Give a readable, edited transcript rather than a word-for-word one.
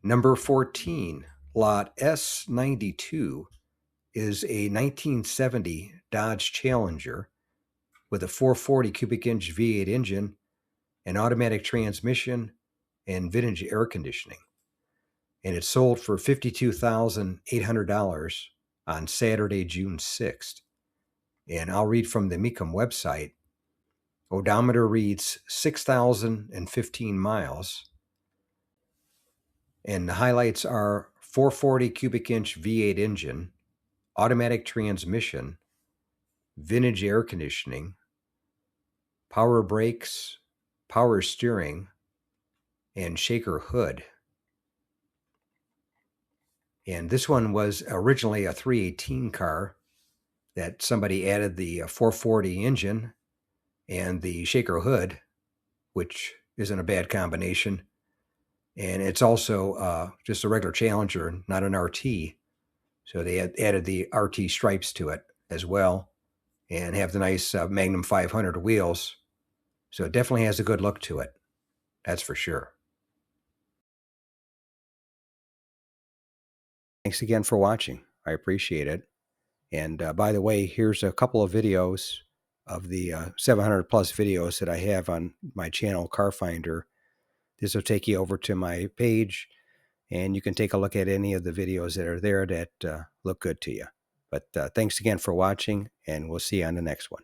Number 14, lot S92, is a 1970 Dodge Challenger with a 440 cubic inch V8 engine, an automatic transmission, and vintage air conditioning. And it sold for $52,800 on Saturday, June 6th. And I'll read from the Mecum website. Odometer reads 6,015 miles. And the highlights are 440 cubic inch V8 engine, automatic transmission, vintage air conditioning, power brakes, power steering, and shaker hood. And this one was originally a 318 car that somebody added the 440 engine and the shaker hood, which isn't a bad combination. And it's also just a regular Challenger, not an RT. So they added the RT stripes to it as well and have the nice Magnum 500 wheels. So it definitely has a good look to it. That's for sure. Thanks again for watching. I appreciate it. And by the way, here's a couple of videos of the 700 plus videos that I have on my channel, Car Finder. This will take you over to my page, and you can take a look at any of the videos that are there that look good to you. But thanks again for watching, and we'll see you on the next one.